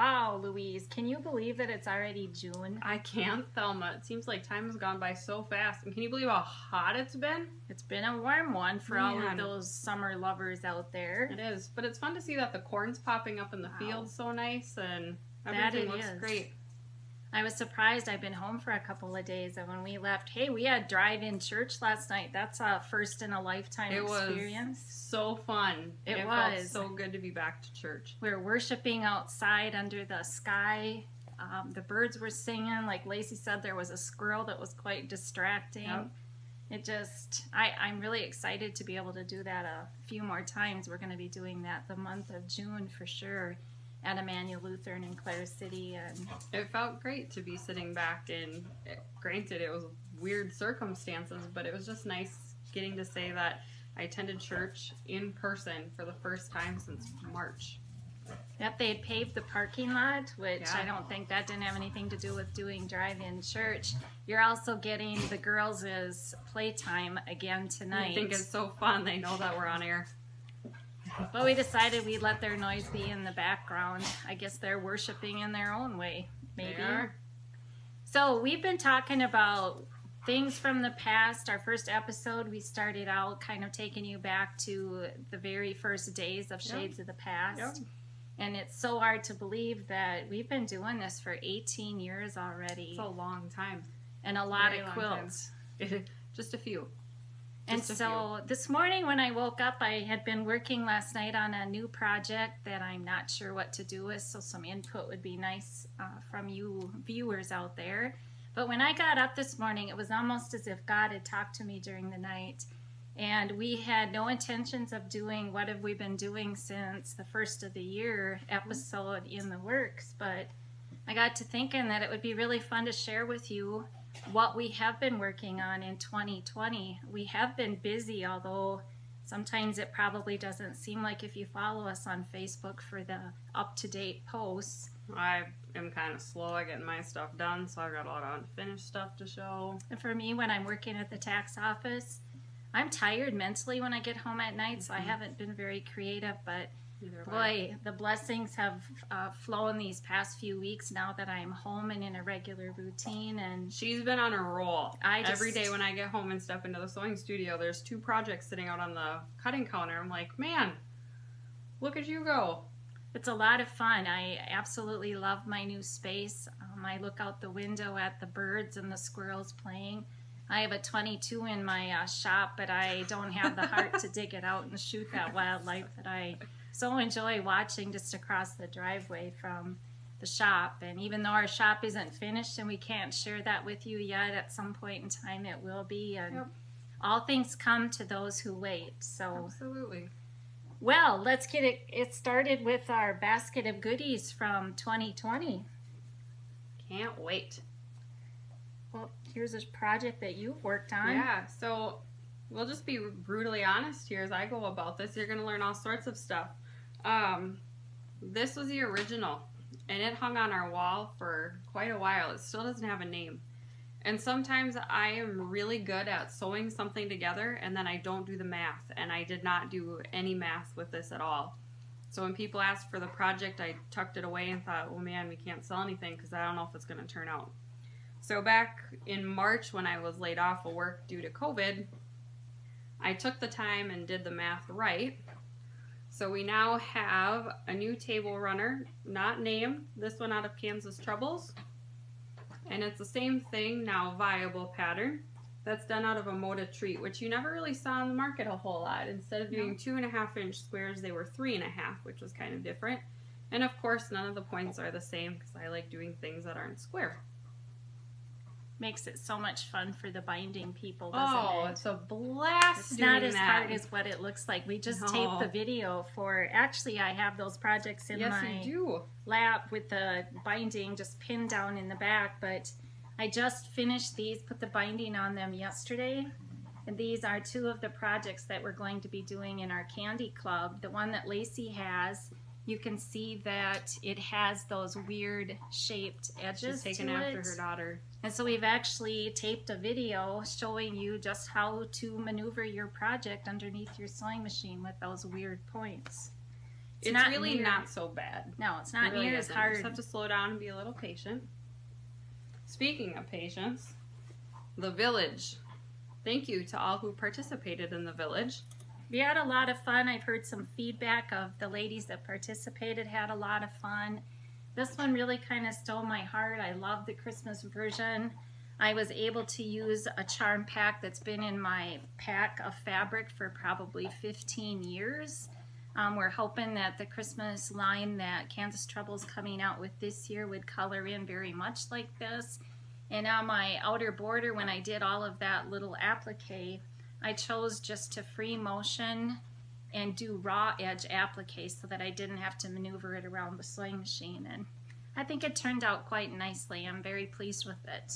Wow, Louise, can you believe that it's already June? I can't, Thelma. It seems like time has gone by so fast. And can you believe how hot it's been? It's been a warm one for all of Man. those summer lovers out there. It is, but it's fun to see that the corn's popping up in the fields so nice, and everything looks great. I was surprised. I've been home for a couple of days, and when we left, hey, we had drive-in church last night. That's a first in a lifetime experience. It was so fun. It felt so good to be back to church. We were worshiping outside under the sky. The birds were singing. Like Lacey said, there was a squirrel that was quite distracting. Yep. I'm really excited to be able to do that a few more times. We're going to be doing that the month of June for sure at Emmanuel Lutheran in Clare City. And it felt great to be sitting back, and granted it was weird circumstances, but it was just nice getting to say that I attended church in person for the first time since March. Yep, they had paved the parking lot, which I don't think that didn't have anything to do with doing drive-in church. You're also getting the girls' playtime again tonight. I think it's so fun. They know that we're on air. But we decided we'd let their noise be in the background. I guess they're worshiping in their own way, maybe. They are. So we've been talking about things from the past. Our first episode, we started out kind of taking you back to the very first days of Shades of the Past. Yep. And it's so hard to believe that we've been doing this for 18 years already. It's a long time. And a lot of quilts. Just a few. And so this morning when I woke up, I had been working last night on a new project that I'm not sure what to do with, so some input would be nice from you viewers out there. But when I got up this morning, it was almost as if God had talked to me during the night. And we had no intentions of doing what have we been doing since the first of the year episode in the works. But I got to thinking that it would be really fun to share with you what we have been working on in 2020. We have been busy, although sometimes it probably doesn't seem like if you follow us on Facebook for the up-to-date posts. I am kind of slow at getting my stuff done, so I've got a lot of unfinished stuff to show. And for me, when I'm working at the tax office, I'm tired mentally when I get home at night, so I haven't been very creative, but boy, the blessings have flown these past few weeks now that I'm home and in a regular routine. And she's been on a roll. Every day when I get home and step into the sewing studio, there's 2 projects sitting out on the cutting counter. I'm like, man, look at you go. It's a lot of fun. I absolutely love my new space. I look out the window at the birds and the squirrels playing. I have a 22 in my shop, but I don't have the heart to dig it out and shoot that wildlife that I so enjoy watching just across the driveway from the shop. And even though our shop isn't finished and we can't share that with you yet, at some point in time it will be. And all things come to those who wait. So absolutely. Well, let's get it started with our basket of goodies from 2020. Can't wait. Well, here's a project that you've worked on. Yeah, so we'll just be brutally honest here as I go about this. You're going to learn all sorts of stuff. This was the original, and it hung on our wall for quite a while. It still doesn't have a name. And sometimes I am really good at sewing something together, and then I don't do the math, and I did not do any math with this at all. So when people asked for the project, I tucked it away and thought, oh man, we can't sell anything because I don't know if it's going to turn out. So back in March when I was laid off of work due to COVID, I took the time and did the math right. So we now have a new table runner, not named, this one out of Kansas Troubles. And it's the same thing, now viable pattern, that's done out of a Moda treat, which you never really saw on the market a whole lot. Instead of doing 2.5-inch squares, they were 3.5, which was kind of different. And of course, none of the points are the same because I like doing things that aren't square. Makes it so much fun for the binding people, doesn't it? Oh, it's a blast. It's not as hard as what it looks like. We just taped the video for, actually I have those projects in my lap with the binding just pinned down in the back, but I just finished these, put the binding on them yesterday, and these are 2 of the projects that we're going to be doing in our candy club. The one that Lacey has, you can see that it has those weird shaped edges. She's taken after her daughter. And so we've actually taped a video showing you just how to maneuver your project underneath your sewing machine with those weird points. It's really not so bad. No, it's not really near as hard. You just have to slow down and be a little patient. Speaking of patience, the village. Thank you to all who participated in the village. We had a lot of fun. I've heard some feedback of the ladies that participated had a lot of fun. This one really kind of stole my heart. I love the Christmas version. I was able to use a charm pack that's been in my pack of fabric for probably 15 years. We're hoping that the Christmas line that Kansas Trouble's coming out with this year would color in very much like this. And on my outer border, when I did all of that little applique, I chose just to free motion and do raw edge applique so that I didn't have to maneuver it around the sewing machine. And I think it turned out quite nicely. I'm very pleased with it.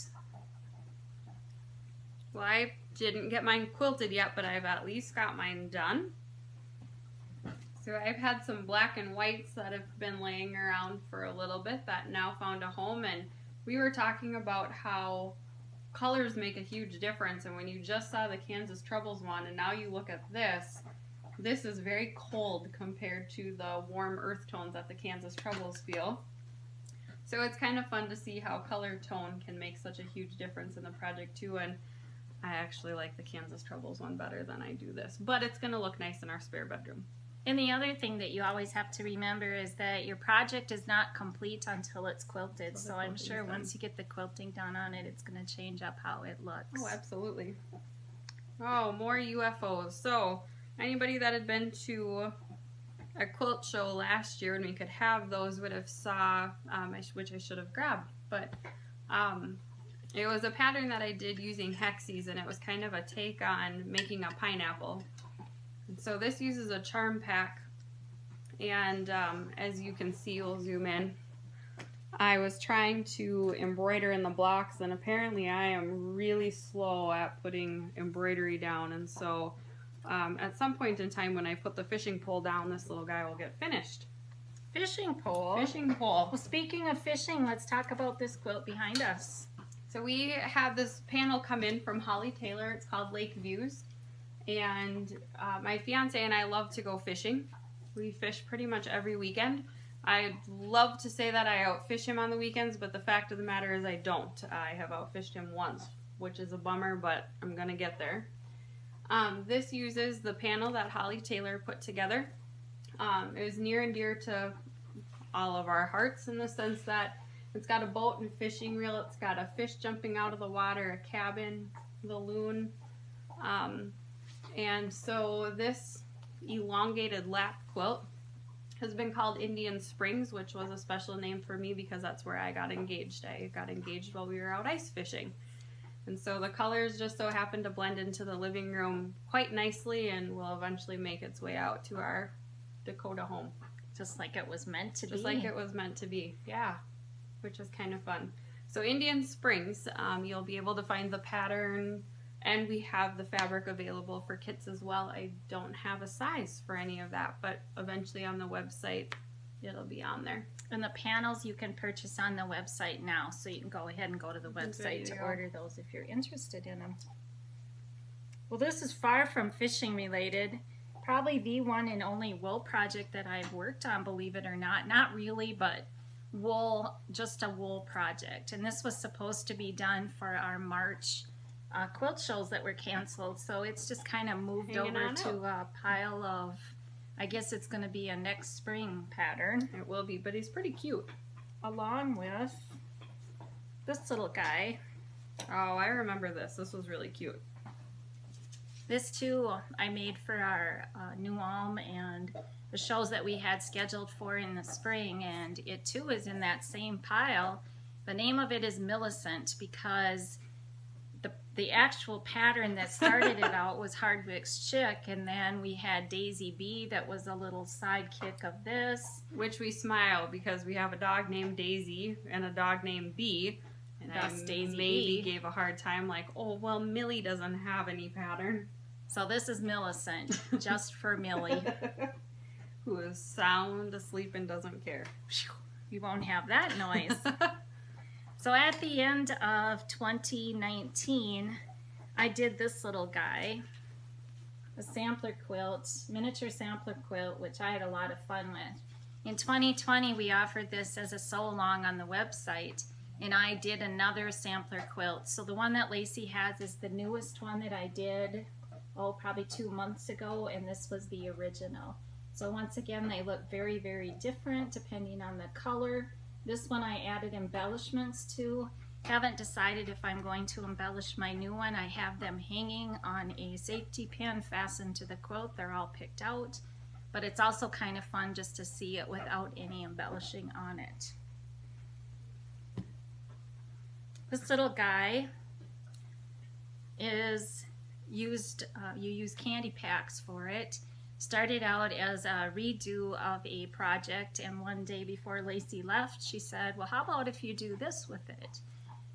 Well, I didn't get mine quilted yet, but I've at least got mine done. So I've had some black and whites that have been laying around for a little bit that now found a home, and we were talking about how colors make a huge difference, and when you just saw the Kansas Troubles one and now you look at this, this is very cold compared to the warm earth tones that the Kansas Troubles feel. So it's kind of fun to see how color tone can make such a huge difference in the project too, and I actually like the Kansas Troubles one better than I do this, but it's going to look nice in our spare bedroom. And the other thing that you always have to remember is that your project is not complete until it's quilted. So I'm sure once you get the quilting done on it, it's going to change up how it looks. Oh, absolutely. Oh, more UFOs. So anybody that had been to a quilt show last year and we could have those would have saw, which I should have grabbed, but it was a pattern that I did using Hexies, and it was kind of a take on making a pineapple. And so this uses a charm pack, and as you can see, we'll zoom in, I was trying to embroider in the blocks, and apparently I am really slow at putting embroidery down, and so at some point in time when I put the fishing pole down, this little guy will get finished. Fishing pole? Fishing pole. Well, speaking of fishing, let's talk about this quilt behind us. So we have this panel come in from Holly Taylor. It's called Lake Views. And my fiance and I love to go fishing. We fish pretty much every weekend. I'd love to say that I outfish him on the weekends, but the fact of the matter is I don't. I have outfished him once, which is a bummer, but I'm going to get there. This uses the panel that Holly Taylor put together. It was near and dear to all of our hearts in the sense that it's got a boat and fishing reel, it's got a fish jumping out of the water, a cabin, the loon. And so this elongated lap quilt has been called Indian Springs, which was a special name for me because that's where I got engaged. I got engaged while we were out ice fishing. And so the colors just so happen to blend into the living room quite nicely and will eventually make its way out to our Dakota home. Just like it was meant to be. Just like it was meant to be, yeah, which is kind of fun. So Indian Springs, you'll be able to find the pattern, and we have the fabric available for kits as well. I don't have a size for any of that, but eventually on the website, it'll be on there. And the panels you can purchase on the website now, so you can go ahead and go to the website to order those if you're interested in them. Well, this is far from fishing related. Probably the one and only wool project that I've worked on, believe it or not. Not really, but wool, just a wool project. And this was supposed to be done for our March quilt shows that were canceled, so it's just kind of moved over to a pile of, I guess it's going to be a next spring pattern. It will be, but he's pretty cute. Along with this little guy. Oh, I remember this. This was really cute. This too I made for our New Ulm and the shows that we had scheduled for in the spring, and it too is in that same pile. The name of it is Millicent because the actual pattern that started it out was Hardwick's Chick, and then we had Daisy B that was a little sidekick of this. Which we smile because we have a dog named Daisy and a dog named B. And thus Daisy maybe B gave a hard time like, oh, well, Millie doesn't have any pattern. So this is Millicent, just for Millie. Who is sound asleep and doesn't care. You won't have that noise. So at the end of 2019, I did this little guy. a sampler quilt, miniature sampler quilt, which I had a lot of fun with. In 2020, we offered this as a sew-along on the website, and I did another sampler quilt. So the one that Lacey has is the newest one that I did, probably 2 months ago, and this was the original. So once again, they look very, very different depending on the color. This one I added embellishments to. Haven't decided if I'm going to embellish my new one. I have them hanging on a safety pin fastened to the quilt. They're all picked out, but it's also kind of fun just to see it without any embellishing on it. This little guy is used, you use candy packs for it. Started out as a redo of a project, and one day before Lacey left, she said, well, how about if you do this with it?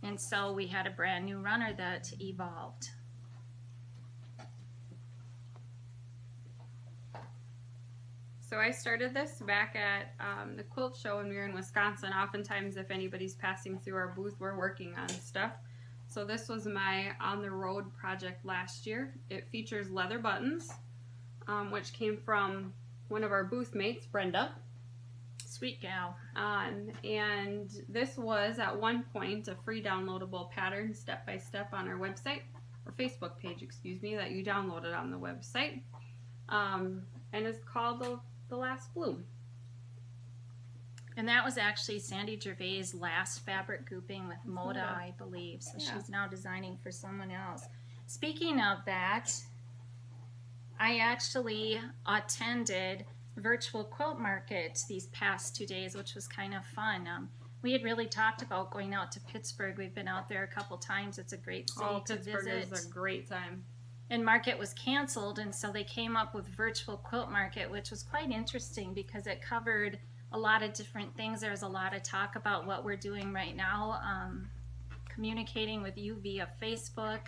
And so we had a brand new runner that evolved. So I started this back at the quilt show when we were in Wisconsin. Oftentimes if anybody's passing through our booth, we're working on stuff. So this was my on the road project last year. It features leather buttons, which came from one of our booth mates, Brenda. Sweet gal. And this was at one point a free downloadable pattern step by step on our website, or Facebook page, excuse me, that you downloaded on the website. And it's called The Last Bloom. And that was actually Sandy Gervais' last fabric grouping with Moda, I believe. So yeah. She's now designing for someone else. Speaking of that, I actually attended Virtual Quilt Market these past 2 days, which was kind of fun. We had really talked about going out to Pittsburgh. We've been out there a couple times. It's a great city to Pittsburgh visit. is a great time. And Market was canceled, and so they came up with Virtual Quilt Market, which was quite interesting because it covered a lot of different things. There's a lot of talk about what we're doing right now, communicating with you via Facebook,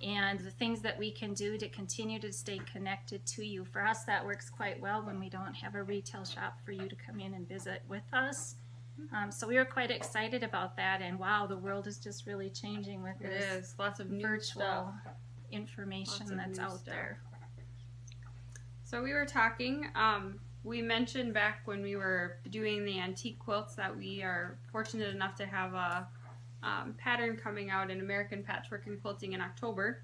and the things that we can do to continue to stay connected to you. For us, that works quite well when we don't have a retail shop for you to come in and visit with us. So we were quite excited about that, and wow, the world is just really changing with It this is. Lots of new virtual stuff. information that's out there. So we were talking, we mentioned back when we were doing the antique quilts that we are fortunate enough to have a pattern coming out in American Patchwork and Quilting in October.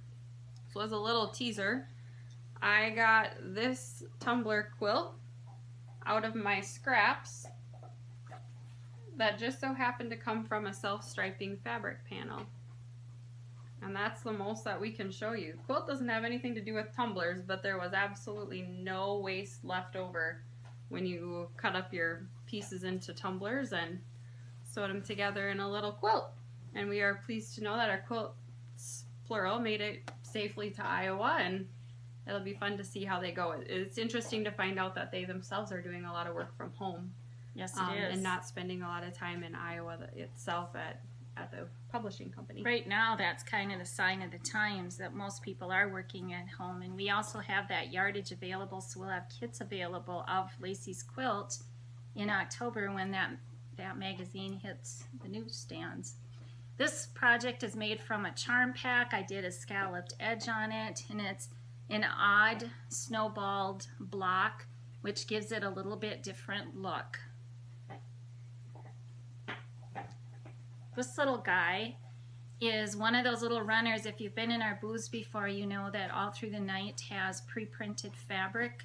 So as a little teaser, I got this tumbler quilt out of my scraps that just so happened to come from a self-striping fabric panel. And that's the most that we can show you. Quilt doesn't have anything to do with tumblers, but there was absolutely no waste left over when you cut up your pieces into tumblers and sewed them together in a little quilt. And we are pleased to know that our quilts, plural, made it safely to Iowa, and it'll be fun to see how they go. It's interesting to find out that they themselves are doing a lot of work from home. Yes, it is. And not spending a lot of time in Iowa itself at the publishing company. Right now, that's kind of the sign of the times that most people are working at home. And we also have that yardage available, so we'll have kits available of Lacey's quilt in October when that magazine hits the newsstands. This project is made from a charm pack. I did a scalloped edge on it, and it's an odd snowballed block, which gives it a little bit different look. This little guy is one of those little runners. If you've been in our booths before, you know that All Through the Night has pre-printed fabric,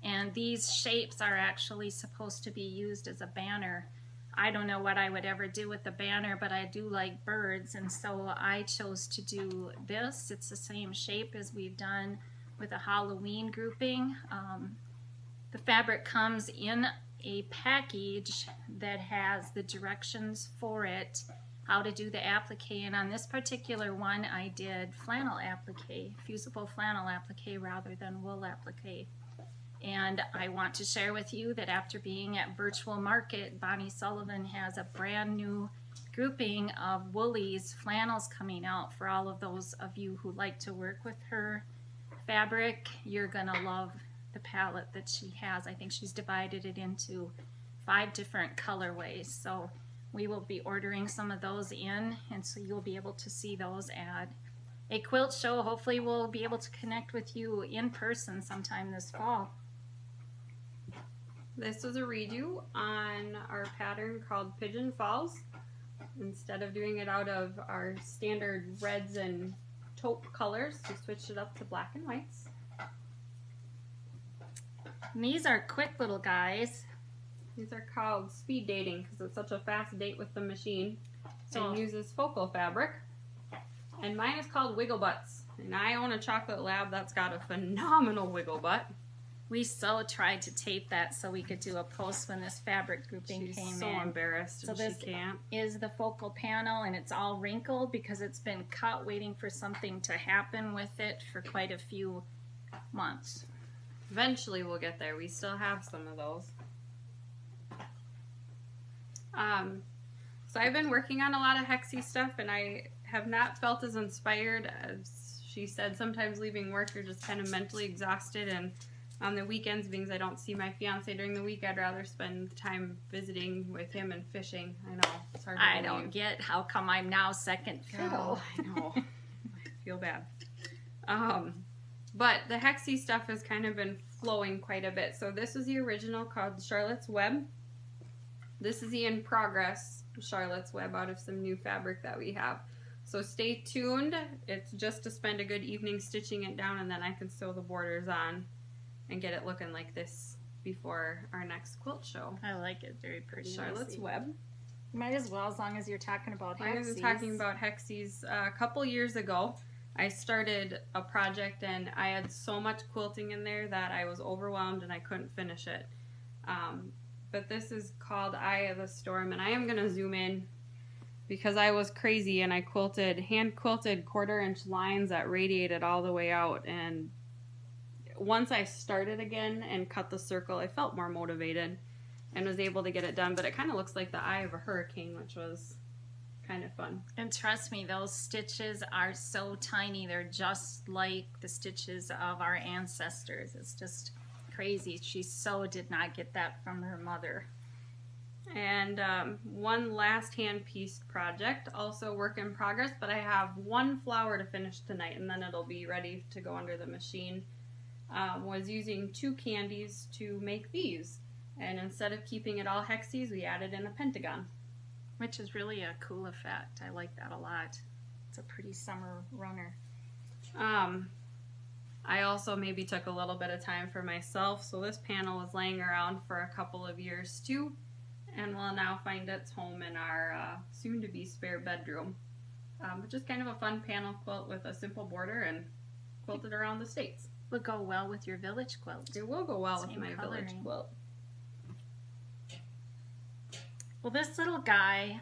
and these shapes are actually supposed to be used as a banner. I don't know what I would ever do with the banner, but I do like birds, and so I chose to do this. It's the same shape as we've done with a Halloween grouping. The fabric comes in a package that has the directions for it, how to do the applique, and on this particular one I did flannel applique, fusible flannel applique rather than wool applique. And I want to share with you that after being at Virtual Market, Bonnie Sullivan has a brand new grouping of Woolies flannels coming out for all of those of you who like to work with her fabric. You're gonna love the palette that she has. I think she's divided it into 5 different colorways. So we will be ordering some of those in, and so you'll be able to see those a quilt show. Hopefully we'll be able to connect with you in person sometime this fall. This was a redo on our pattern called Pigeon Falls. Instead of doing it out of our standard reds and taupe colors, we switched it up to black and whites. And these are quick little guys. These are called speed dating because it's such a fast date with the machine. So And uses focal fabric. And mine is called Wiggle Butts. And I own a chocolate lab that's got a phenomenal wiggle butt. we so tried to tape that so we could do a post when this fabric grouping She's came so in. embarrassed So and this she can't. is the focal panel, and it's all wrinkled because it's been cut waiting for something to happen with it for quite a few months. Eventually we'll get there. We still have some of those. So I've been working on a lot of Hexie stuff, and I have not felt as inspired as she said. Sometimes leaving work, you're just kind of mentally exhausted, and on the weekends, being I don't see my fiance during the week, I'd rather spend time visiting with him and fishing. I know, it's hard to I believe. don't get how come I'm now second fiddle. Oh, I know. I feel bad. But the Hexie stuff has kind of been flowing quite a bit. So this is the original called Charlotte's Web. This is the in progress Charlotte's Web out of some new fabric that we have. So stay tuned. It's just to spend a good evening stitching it down, and then I can sew the borders on and get it looking like this before our next quilt show. I like it, very pretty. Charlotte's Web. Might as well, as long as you're talking about I was Hexies. talking about Hexies a couple years ago. I started a project and I had so much quilting in there that I was overwhelmed and I couldn't finish it. But this is called Eye of the Storm, and I am going to zoom in because I was crazy and I hand quilted 1/4 inch lines that radiated all the way out, and once I started again and cut the circle, I felt more motivated and was able to get it done. But it kind of looks like the eye of a hurricane, which was kind of fun. And trust me, those stitches are so tiny. They're just like the stitches of our ancestors. It's just crazy. She so did not get that from her mother. And one last hand-pieced project, also work in progress, but I have one flower to finish tonight, and then it'll be ready to go under the machine. Was using 2 candies to make these. And instead of keeping it all Hexies, we added in a pentagon. Which is really a cool effect. I like that a lot. It's a pretty summer runner. I also maybe took a little bit of time for myself, so this panel was laying around for a couple of years too, and will now find its home in our soon-to-be spare bedroom. But just kind of a fun panel quilt with a simple border and quilted around the States. Would go well with your village quilt. It will go well with Same my coloring. village quilt. Well, this little guy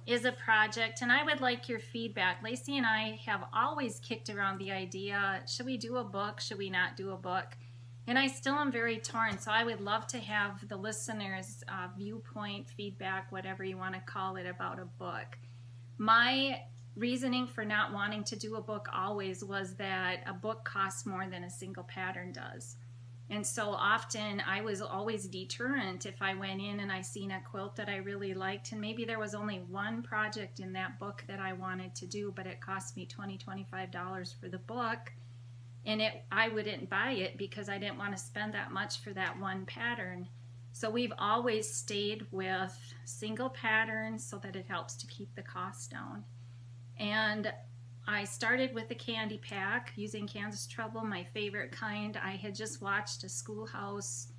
is a project, and I would like your feedback. Lacey and I have always kicked around the idea, should we do a book, should we not do a book? And I still am very torn, so I would love to have the listeners' viewpoint, feedback, whatever you want to call it, about a book. My reasoning for not wanting to do a book always was that a book costs more than a single pattern does. And so often I was always deterrent if I went in and I seen a quilt that I really liked, and maybe there was only one project in that book that I wanted to do, but it cost me $20, $25 for the book, and I wouldn't buy it because I didn't want to spend that much for that one pattern. So we've always stayed with single patterns so that it helps to keep the cost down. And I started with the candy pack using Kansas Trouble, my favorite kind. I had just watched a Schoolhouse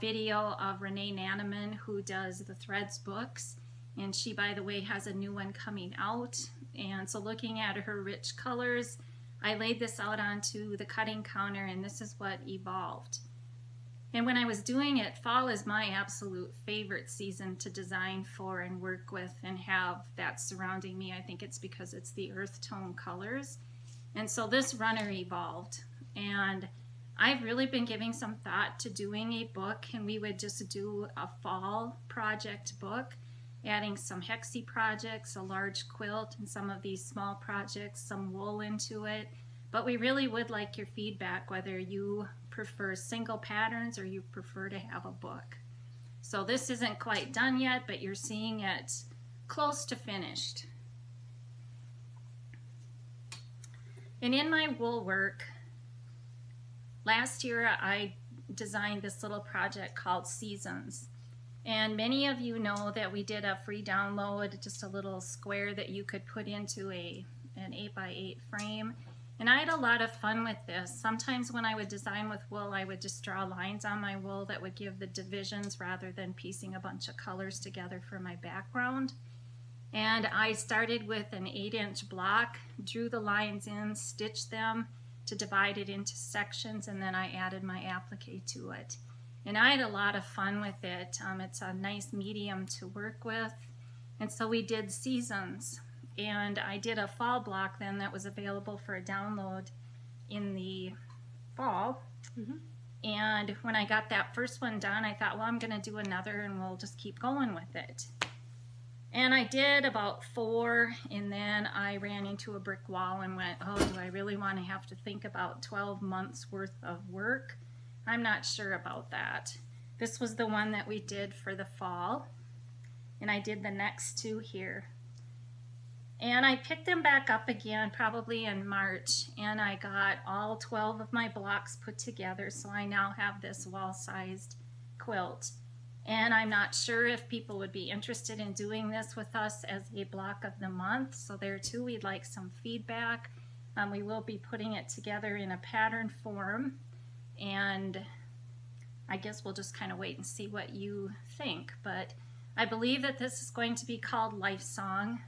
video of Renee Nanneman, who does the Threads books, and she, by the way, has a new one coming out. And so looking at her rich colors, I laid this out onto the cutting counter, and this is what evolved. And when I was doing it, fall is my absolute favorite season to design for and work with and have that surrounding me. I think it's because it's the earth tone colors. And so this runner evolved. And I've really been giving some thought to doing a book, and we would just do a fall project book, adding some Hexie projects, a large quilt, and some of these small projects, some wool into it. But we really would like your feedback, whether you prefer single patterns or you prefer to have a book. So this isn't quite done yet, but you're seeing it close to finished. And in my wool work, last year I designed this little project called Seasons. And many of you know that we did a free download, just a little square that you could put into an 8x8 frame. And I had a lot of fun with this. Sometimes when I would design with wool, I would just draw lines on my wool that would give the divisions rather than piecing a bunch of colors together for my background. And I started with an 8-inch block, drew the lines in, stitched them to divide it into sections, and then I added my applique to it. And I had a lot of fun with it. It's a nice medium to work with. And so we did Seasons. And I did a fall block then that was available for a download in the fall. And when I got that first one done, I thought, well, I'm going to do another and we'll just keep going with it. And I did about 4, and then I ran into a brick wall and went, oh, do I really want to have to think about 12 months worth of work? I'm not sure about that. This was the one that we did for the fall, and I did the next 2 here. And I picked them back up again probably in March, and I got all 12 of my blocks put together, so I now have this wall-sized quilt. And I'm not sure if people would be interested in doing this with us as a block of the month, so there too we'd like some feedback. We will be putting it together in a pattern form, and I guess we'll just kind of wait and see what you think. But I believe that this is going to be called Life Song.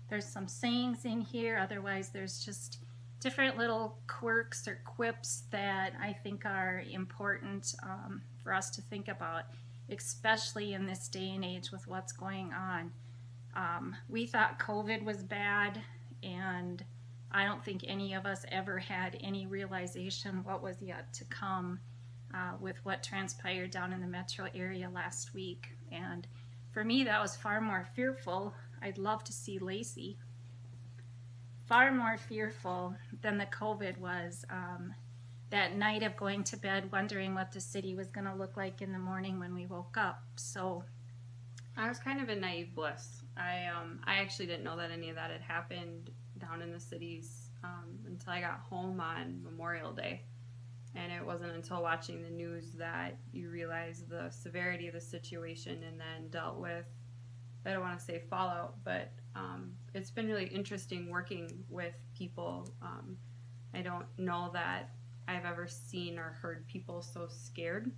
There's some sayings in here, otherwise there's just different little quirks or quips that I think are important for us to think about, especially in this day and age with what's going on. We thought COVID was bad, and I don't think any of us ever had any realization what was yet to come with what transpired down in the metro area last week. And for me, that was far more fearful. I'd love to see Lacey. Far more fearful than the COVID was. That night of going to bed wondering what the city was going to look like in the morning when we woke up. So I was kind of in naive bliss. I actually didn't know that any of that had happened down in the cities until I got home on Memorial Day. And it wasn't until watching the news that you realize the severity of the situation and then dealt with, I don't want to say fallout, but it's been really interesting working with people. I don't know that I've ever seen or heard people so scared,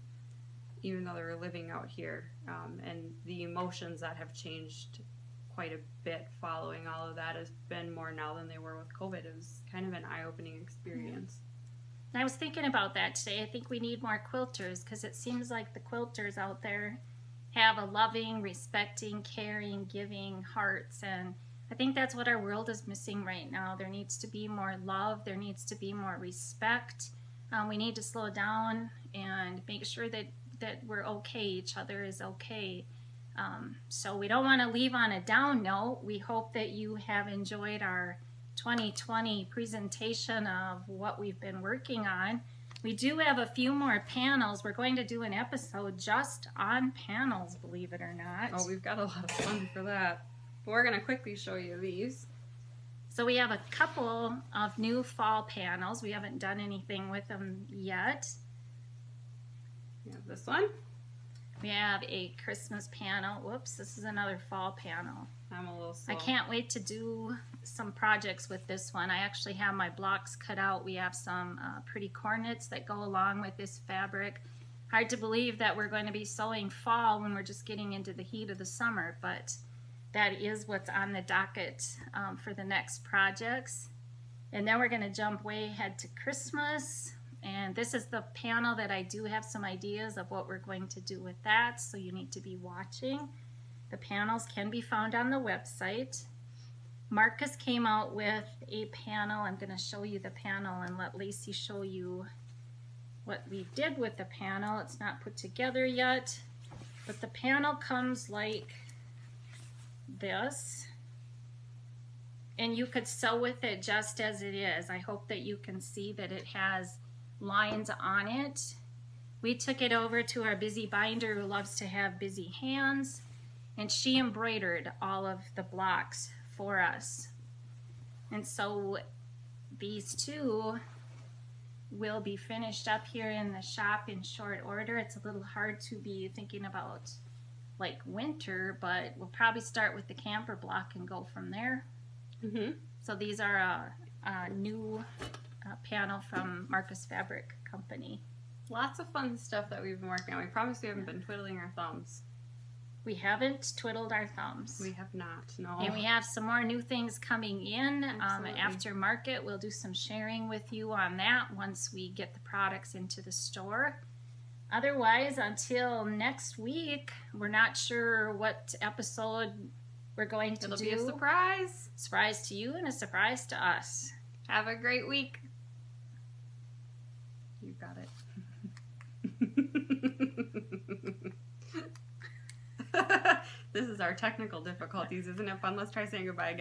even though they're living out here. And the emotions that have changed quite a bit following all of that has been more now than they were with COVID. It was kind of an eye-opening experience. I was thinking about that today. I think we need more quilters, because it seems like the quilters out there have a loving, respecting, caring, giving hearts, and I think that's what our world is missing right now. There needs to be more love. There needs to be more respect. We need to slow down and make sure that we're okay. Each other is okay. So we don't want to leave on a down note. We hope that you have enjoyed our 2020 presentation of what we've been working on. We do have a few more panels. We're going to do an episode just on panels, believe it or not. Oh, we've got a lot of fun for that. But we're going to quickly show you these. So we have a couple of new fall panels. We haven't done anything with them yet. We have this one. We have a Christmas panel. Whoops, this is another fall panel. I'm a little slow. I can't wait to do some projects with this one. I actually have my blocks cut out. We have some pretty cornets that go along with this fabric. Hard to believe that we're going to be sewing fall when we're just getting into the heat of the summer, but that is what's on the docket for the next projects. And then we're going to jump way ahead to Christmas. And this is the panel that I do have some ideas of what we're going to do with that, so you need to be watching. The panels can be found on the website. Marcus came out with a panel. I'm going to show you the panel and let Lacey show you what we did with the panel. It's not put together yet, but the panel comes like this. And you could sew with it just as it is. I hope that you can see that it has lines on it. We took it over to our busy binder who loves to have busy hands, and she embroidered all of the blocks for us. And so these two will be finished up here in the shop in short order. It's a little hard to be thinking about like winter, but we'll probably start with the camper block and go from there. Mm-hmm. So these are a new panel from Marcus Fabric Company. Lots of fun stuff that we've been working on. We promise we haven't been twiddling our thumbs. We haven't twiddled our thumbs. We have not, no. And we have some more new things coming in. Absolutely. After market, we'll do some sharing with you on that once we get the products into the store. Otherwise, until next week, we're not sure what episode we're going to do. It'll be a surprise. Surprise to you and a surprise to us. Have a great week. You got it. This is our technical difficulties. Isn't it fun? Let's try saying goodbye again.